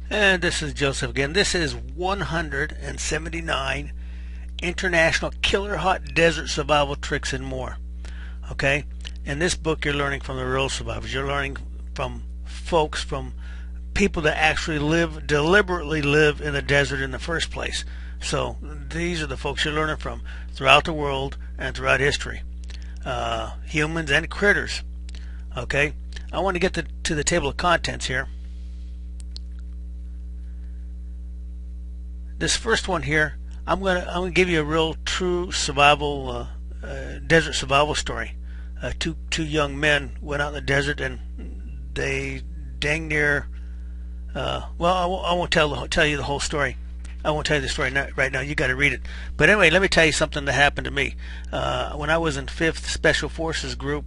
And this is Joseph again. This is 179 International Killer Hot Desert Survival Tricks and More. Okay? In this book, you're learning from the real survivors. You're learning from folks, from people that actually deliberately live in the desert in the first place. So these are the folks you're learning from throughout the world and throughout history. Humans and critters. Okay? I want to get to the table of contents here. This first one here, I'm gonna give you a real true survival desert survival story. Two young men went out in the desert and they dang near. I won't tell you the whole story. I won't tell you the story right now. You got to read it. But anyway, let me tell you something that happened to me when I was in 5th Special Forces Group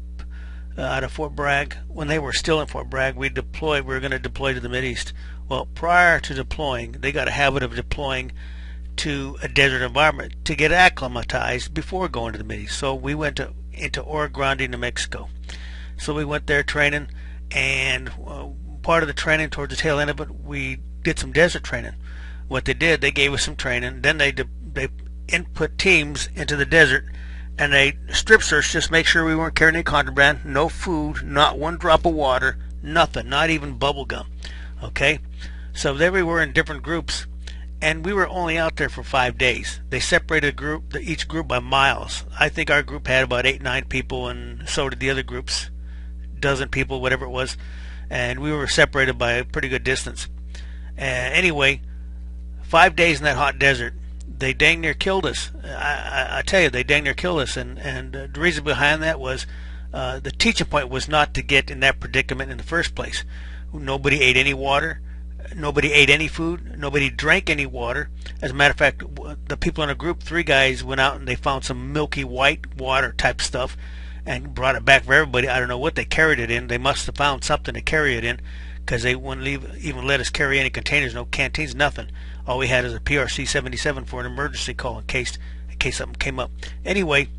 out of Fort Bragg. When they were still in Fort Bragg, we were going to deploy to the Mideast. Well, prior to deploying, they got a habit of deploying to a desert environment to get acclimatized before going to the Mideast. So we went into Oro Grande, New Mexico. So we went there training, and part of the training towards the tail end of it, we did some desert training. What they did, they gave us some training. Then they input teams into the desert, and they strip searched just make sure we weren't carrying any contraband, no food, not one drop of water, nothing, not even bubble gum. Okay, so there we were in different groups, and we were only out there for 5 days. They separated each group by miles. I think our group had about 8, 9 people, and so did the other groups, dozen people, whatever it was, and we were separated by a pretty good distance. Anyway, 5 days in that hot desert, they dang near killed us. I tell you, they dang near killed us, and the reason behind that was the teaching point was not to get in that predicament in the first place. Nobody ate any water. Nobody ate any food. Nobody drank any water. As a matter of fact, the people in a group, 3 guys, went out and they found some milky white water type stuff and brought it back for everybody. I don't know what they carried it in. They must have found something to carry it in, because they wouldn't even let us carry any containers, no canteens, nothing. All we had is a PRC 77 for an emergency call in case something came up. Anyway,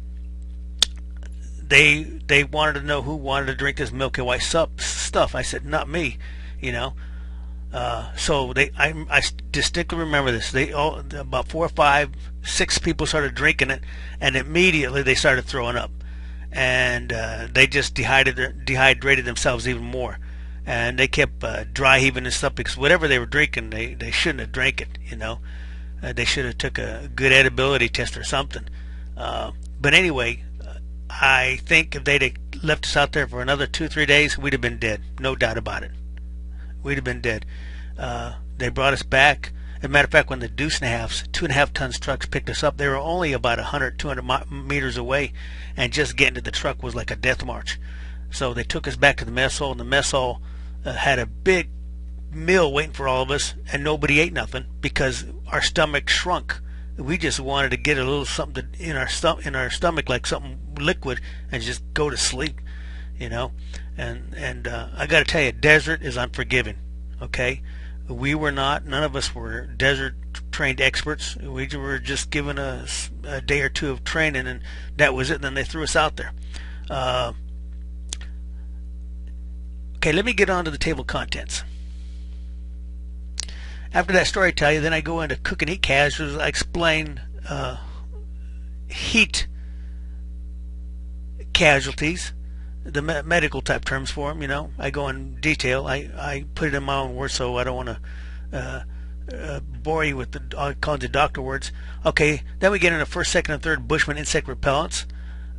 they wanted to know who wanted to drink this milky white stuff. I said, not me, you know. So I distinctly remember this. They all, about 4, 5, 6 people started drinking it, and immediately they started throwing up, and they just dehydrated themselves even more, and they kept dry heaving and stuff, because whatever they were drinking, they shouldn't have drank it, you know. They should have took a good edibility test or something. But anyway, I think if they'd have left us out there for another 2, 3 days, we'd have been dead. No doubt about it. We'd have been dead. They brought us back. As a matter of fact, when the deuce and a halves, 2.5 tons trucks picked us up, they were only about 100, 200 meters away, and just getting to the truck was like a death march. So they took us back to the mess hall, and the mess hall had a big meal waiting for all of us, and nobody ate nothing because our stomach shrunk. We just wanted to get a little something in our stomach, like something liquid, and just go to sleep, you know. And I got to tell you, desert is unforgiving. Okay, we were not. None of us were desert trained experts. We were just given a day or 2 of training, and that was it. And then they threw us out there. Okay, let me get on to the table of contents. After that story I tell you, then I go into cook and eat casualties. I explain heat casualties, the medical type terms for them, you know. I go in detail. I put it in my own words, so I don't want to bore you with all kinds of doctor words. Okay, then we get into 1st, 2nd, and 3rd bushman insect repellents.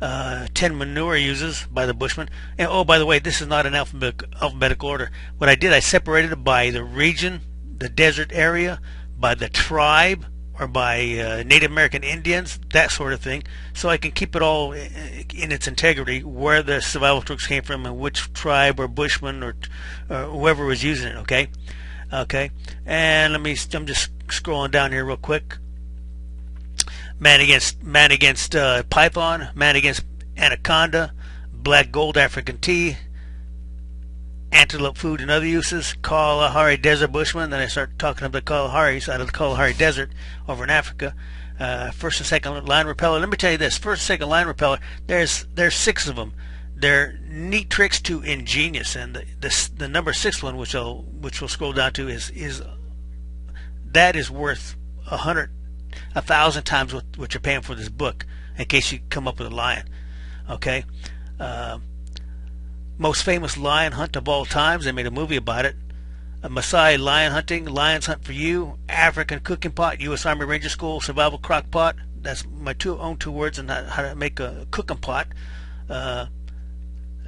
10 manure uses by the bushmen. And oh, by the way, this is not an alphabetical order. What I did, I separated it by the region, the desert area, by the tribe, or by Native American Indians, that sort of thing, so I can keep it all in its integrity, where the survival tricks came from and which tribe or bushman or whoever was using it. Okay, and I'm just scrolling down here real quick. Man against python, man against anaconda, black gold African tea, antelope food and other uses, Kalahari Desert bushman. Then I start talking about the Kalaharis out of the Kalahari Desert over in Africa. 1st and 2nd line repeller. Let me tell you this: 1st and 2nd line repeller. There's 6 of them. They're neat tricks to ingenious, and the number 6 one, which we'll scroll down to, is that is worth 1,000 times what you're paying for this book, in case you come up with a lion. Okay. Most famous lion hunt of all times. They made a movie about it. A Maasai lion hunting, Lions Hunt for You, African cooking pot, U.S. Army Ranger School, survival crock pot. That's my own two words on how to make a cooking pot.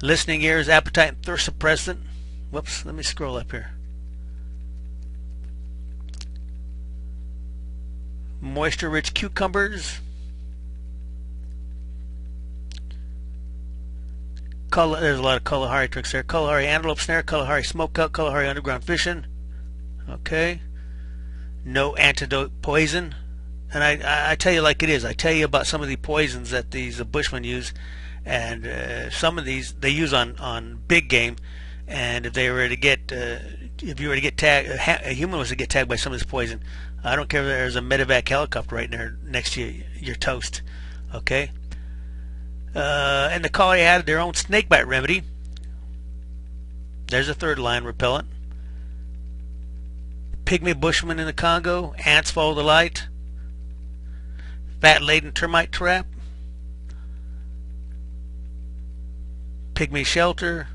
Listening ears, appetite and thirst suppressant. Whoops, let me scroll up here. Moisture-rich cucumbers. There's a lot of Kalahari tricks there. Kalahari antelope snare, Kalahari smokeout, Kalahari underground fishing. Okay. No antidote poison. And I tell you like it is. I tell you about some of the poisons that these bushmen use, and some of these they use on big game. And if you were to get tagged, a human was to get tagged by some of this poison, I don't care if there's a medevac helicopter right there next to you, you're toast. Okay. And the Kalahari added their own snakebite remedy. There's a third lion repellent. Pygmy bushman in the Congo. Ants follow the light. Fat-laden termite trap. Pygmy shelter.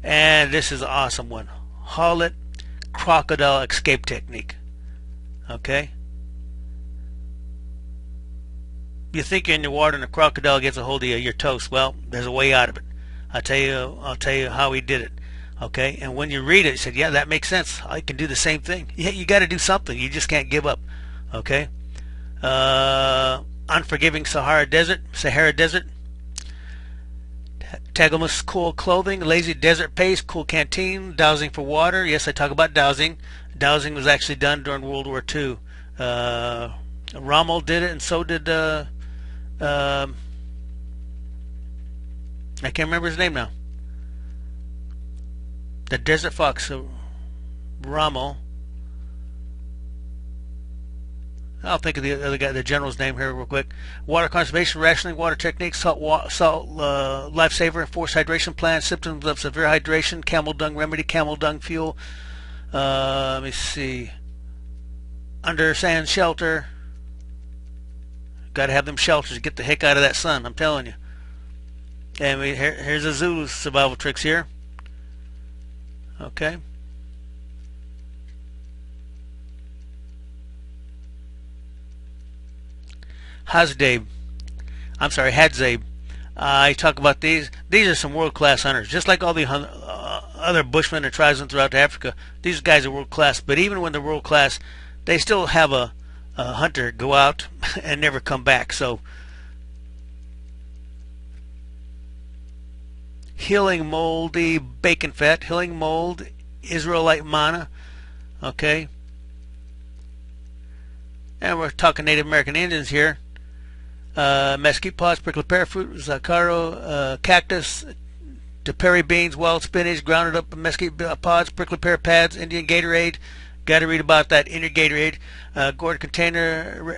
And this is an awesome one. Hawlet crocodile escape technique. Okay. You think you're in the water and a crocodile gets a hold of you, you're toast. Well, there's a way out of it. I'll tell you how he did it. Okay, and when you read it, you said, yeah, that makes sense. I can do the same thing. Yeah, you got to do something. You just can't give up. Okay. Unforgiving Sahara Desert. Tagamus cool clothing, lazy desert pace, cool canteen, dowsing for water. Yes, I talk about dowsing. Dowsing was actually done during World War II. Rommel did it, and so did I can't remember his name now. The Desert Fox, Rommel. I'll think of the other guy, the general's name here real quick. Water conservation, rationing, water techniques, salt lifesaver, forced hydration plan, symptoms of severe hydration, camel dung remedy, camel dung fuel. Let me see. Under sand shelter. Got to have them shelters to get the heck out of that sun. I'm telling you. And here's the Zulus survival tricks here. Okay. Hadzabe. I talk about these. These are some world-class hunters, just like all the other bushmen and tribesmen throughout Africa. These guys are world-class, but even when they're world-class, they still have a hunter go out and never come back. So, healing moldy bacon fat, healing mold, Israelite manna. Okay. And we're talking Native American Indians here. Mesquite pods, prickly pear fruit, zacaro, cactus, deperi beans, wild spinach, grounded up mesquite pods, prickly pear pads, Indian Gatorade. Got to read about that in your Gatorade. Gourd container,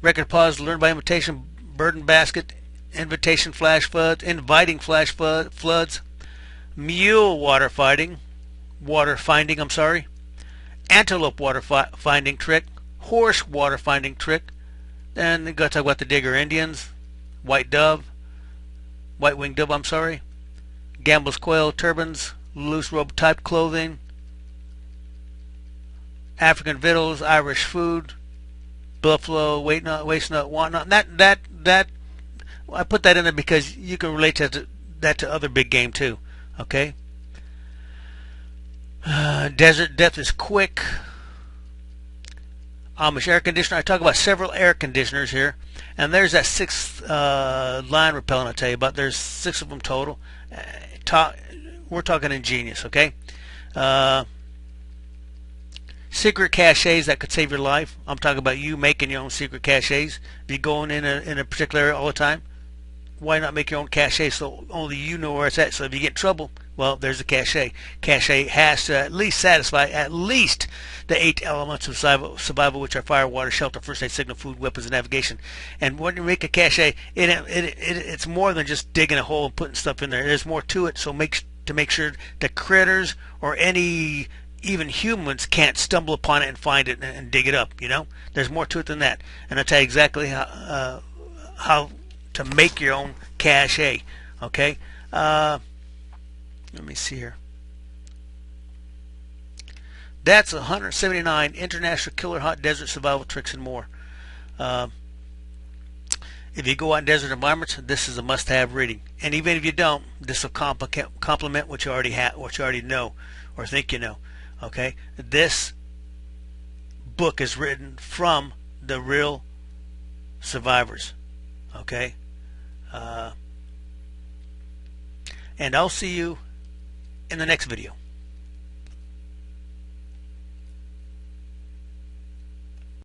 record pause, learn by imitation, burden basket, invitation flash floods, inviting flash floods, mule water finding, antelope water finding trick, horse water finding trick. Then we got to talk about the Digger Indians, white winged dove, Gambel's quail turbans, loose robe type clothing, African victuals, Irish food, buffalo, waist nut, want nut. That I put that in there because you can relate that to other big game too. Okay. Desert death is quick. Amish air conditioner. I talk about several air conditioners here, and there's that sixth line repellent I tell you about. There's 6 of them total. We're talking ingenious, okay? Secret caches that could save your life. I'm talking about you making your own secret caches. If you're going in a particular area all the time, why not make your own cache so only you know where it's at? So if you get in trouble, well, there's a cache. Cache has to at least satisfy at least the 8 elements of survival, which are fire, water, shelter, first aid, signal, food, weapons, and navigation. And when you make a cache, it's more than just digging a hole and putting stuff in there. There's more to it. So make sure the critters or any even humans can't stumble upon it and find it and dig it up. You know, there's more to it than that, and I'll tell you exactly how to make your own cache. Okay, let me see here. That's 179 international killer hot desert survival tricks and more. If you go out in desert environments, this is a must-have reading. And even if you don't, this will complement what you already have, what you already know, or think you know. Okay, this book is written from the real survivors. Okay, and I'll see you in the next video.